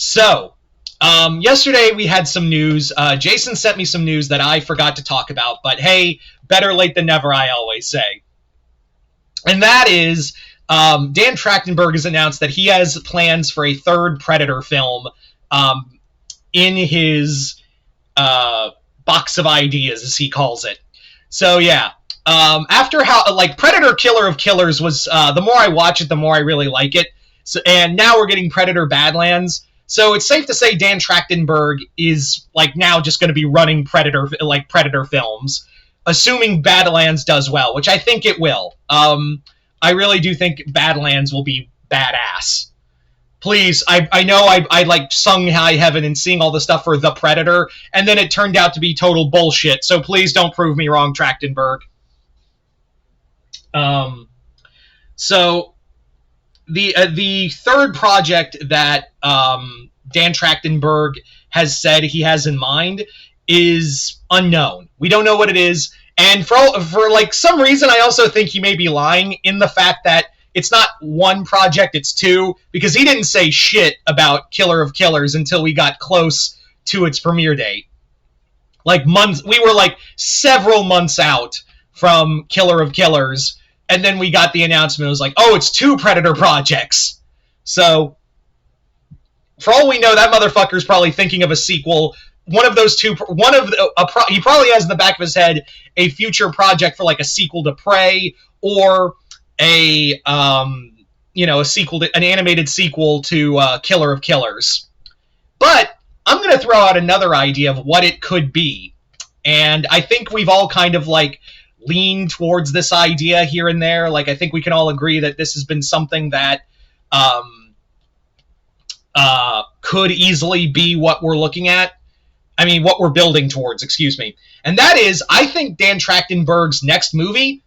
So, yesterday we had some news. Jason sent me some news that I forgot to talk about, but hey, better late than never, I always say. And that is, Dan Trachtenberg has announced that he has plans for a third Predator film in his box of ideas, as he calls it. So, yeah. After how, like, Predator Killer of Killers was, the more I watch it, the more I really like it. So, and now we're getting Predator Badlands. So it's safe to say Dan Trachtenberg is, like, now just going to be running Predator films, assuming Badlands does well, which I think it will. I really do think Badlands will be badass. Please, I know I like sung High Heaven and seeing all the stuff for The Predator, and then it turned out to be total bullshit, so please don't prove me wrong, Trachtenberg. So the third project that Dan Trachtenberg has said he has in mind is unknown. We don't know what it is, and for like some reason, I also think he may be lying in the fact that it's not one project, it's two, because he didn't say shit about Killer of Killers until we got close to its premiere date. Like months, we were like several months out from Killer of Killers, and then we got the announcement. It was like, oh, it's two Predator projects. So, for all we know, that motherfucker's probably thinking of a sequel. One of those two, he probably has in the back of his head a future project for like a sequel to Prey, or a sequel to an animated sequel to Killer of Killers. But I'm going to throw out another idea of what it could be, and I think we've all kind of like leaned towards this idea here and there. Like, I think we can all agree that this has been something that could easily be what we're looking at. I mean, what we're building towards, excuse me. And that is, I think Dan Trachtenberg's next movie,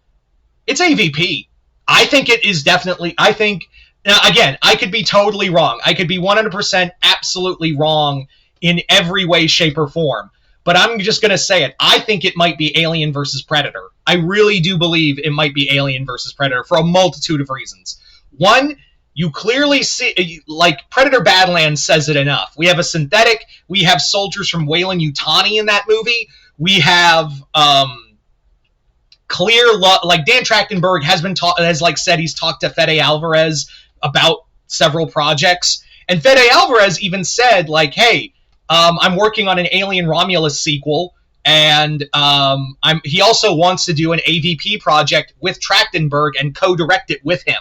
it's AVP. I think it is definitely, now again, I could be totally wrong. I could be 100% absolutely wrong in every way, shape, or form. But I'm just going to say it. I think it might be Alien versus Predator. I really do believe it might be Alien versus Predator for a multitude of reasons. One, you clearly see, like, Predator Badlands says it enough. We have a synthetic. We have soldiers from Weyland-Yutani in that movie. We have like Dan Trachtenberg has said he's talked to Fede Alvarez about several projects, and Fede Alvarez even said, like, hey, I'm working on an Alien Romulus sequel, and he also wants to do an AVP project with Trachtenberg and co-direct it with him.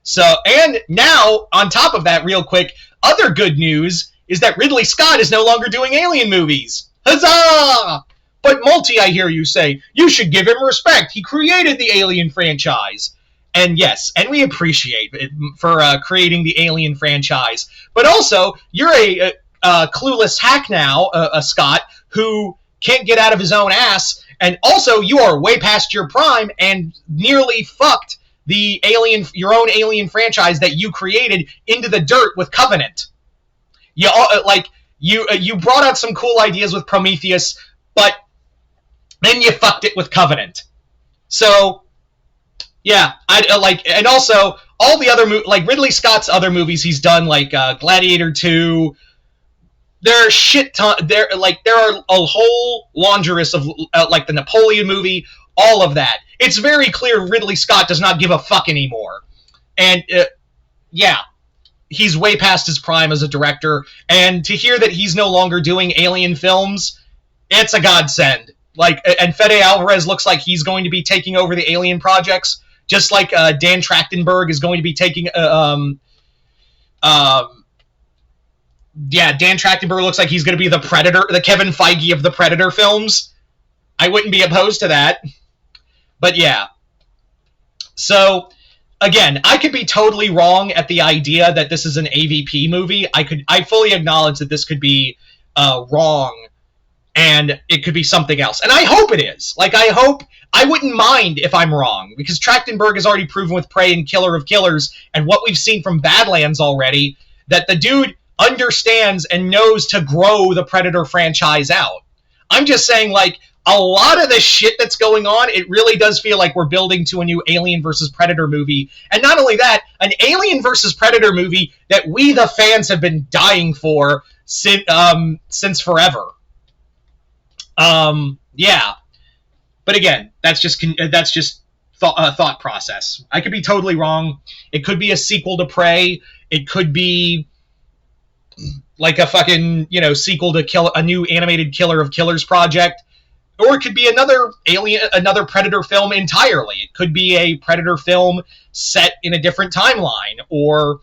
So, and now, on top of that, real quick, other good news is that Ridley Scott is no longer doing Alien movies. Huzzah! But Multi, I hear you say, you should give him respect. He created the Alien franchise. And yes, and we appreciate it for creating the Alien franchise. But also, you're a clueless hack now, Scott, who can't get out of his own ass. And also, you are way past your prime and nearly fucked your own Alien franchise that you created into the dirt with Covenant. You brought out some cool ideas with Prometheus, but then you fucked it with Covenant. So, yeah, and also all the other like Ridley Scott's other movies he's done, like Gladiator 2. There are there are a whole laundress of like the Napoleon movie, all of that. It's very clear Ridley Scott does not give a fuck anymore. And, yeah, he's way past his prime as a director. And to hear that he's no longer doing Alien films, it's a godsend. Like, and Fede Alvarez looks like he's going to be taking over the Alien projects, just like Dan Trachtenberg is going to be taking... Dan Trachtenberg looks like he's going to be the Predator, the Kevin Feige of the Predator films. I wouldn't be opposed to that. But yeah. So, again, I could be totally wrong at the idea that this is an AVP movie. I fully acknowledge that this could be wrong, and it could be something else. And I hope it is. Like, I wouldn't mind if I'm wrong, because Trachtenberg has already proven with Prey and Killer of Killers, and what we've seen from Badlands already, that the dude understands and knows to grow the Predator franchise out. I'm just saying, like, a lot of the shit that's going on, it really does feel like we're building to a new Alien versus Predator movie. And not only that, an Alien versus Predator movie that we, the fans, have been dying for since forever. Yeah. But again, that's just thought process. I could be totally wrong. It could be a sequel to Prey. It could be like a fucking, sequel to a new animated Killer of Killers project. Or it could be another Predator film entirely. It could be a Predator film set in a different timeline, or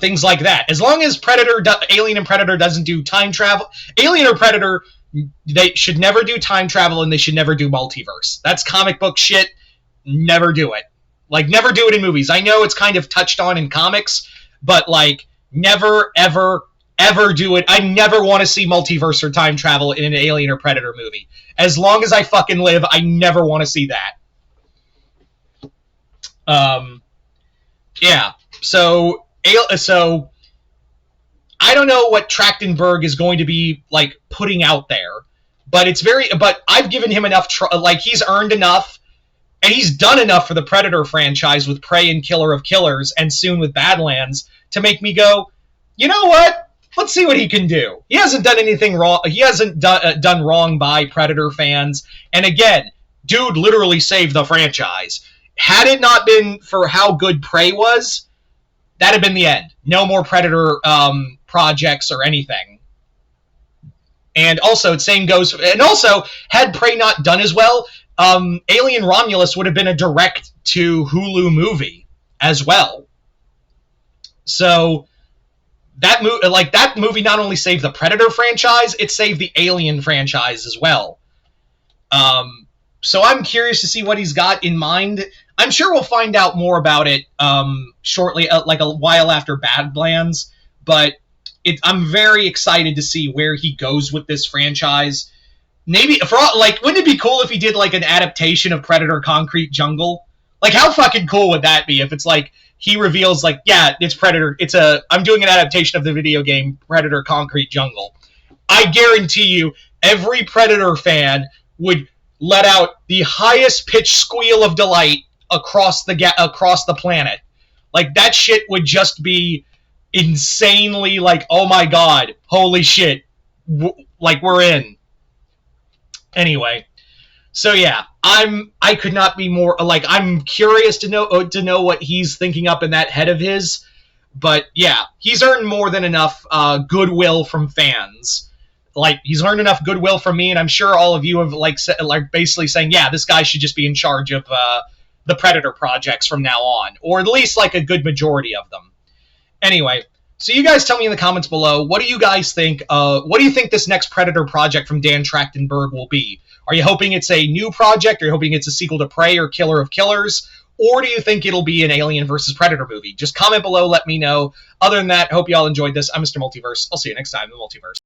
things like that. As long as Alien and Predator doesn't do time travel, Alien or Predator, they should never do time travel, and they should never do multiverse. That's comic book shit. Never do it. Like, never do it in movies. I know it's kind of touched on in comics, but, like, never, ever, ever do it. I never want to see multiverse or time travel in an Alien or Predator movie. As long as I fucking live, I never want to see that. Yeah. So I don't know what Trachtenberg is going to be, like, putting out there, but I've given him enough, he's earned enough, and he's done enough for the Predator franchise with Prey and Killer of Killers, and soon with Badlands, to make me go, you know what? Let's see what he can do. He hasn't done anything wrong. He hasn't done wrong by Predator fans. And again, dude literally saved the franchise. Had it not been for how good Prey was, that'd have been the end. No more Predator projects or anything. And also, had Prey not done as well, Alien Romulus would have been a direct-to Hulu movie as well. So that movie not only saved the Predator franchise, it saved the Alien franchise as well. So I'm curious to see what he's got in mind. I'm sure we'll find out more about it shortly, like a while after Badlands. But I'm very excited to see where he goes with this franchise. Maybe wouldn't it be cool if he did like an adaptation of Predator: Concrete Jungle? Like, how fucking cool would that be if it's like he reveals, like, yeah, it's Predator. I'm doing an adaptation of the video game Predator: Concrete Jungle. I guarantee you, every Predator fan would let out the highest pitched squeal of delight across the planet. Like, that shit would just be insanely like, oh my god, holy shit, we're in. Anyway, so yeah, I could not be more, like, I'm curious to know what he's thinking up in that head of his. But yeah, he's earned more than enough goodwill from fans. Like, he's earned enough goodwill from me, and I'm sure all of you have basically saying, yeah, this guy should just be in charge of the Predator projects from now on, or at least like a good majority of them. Anyway, so you guys tell me in the comments below, what do you guys think? What do you think this next Predator project from Dan Trachtenberg will be? Are you hoping it's a new project? Are you hoping it's a sequel to Prey or Killer of Killers? Or do you think it'll be an Alien versus Predator movie? Just comment below, let me know. Other than that, hope you all enjoyed this. I'm Mr. Multiverse. I'll see you next time in the Multiverse.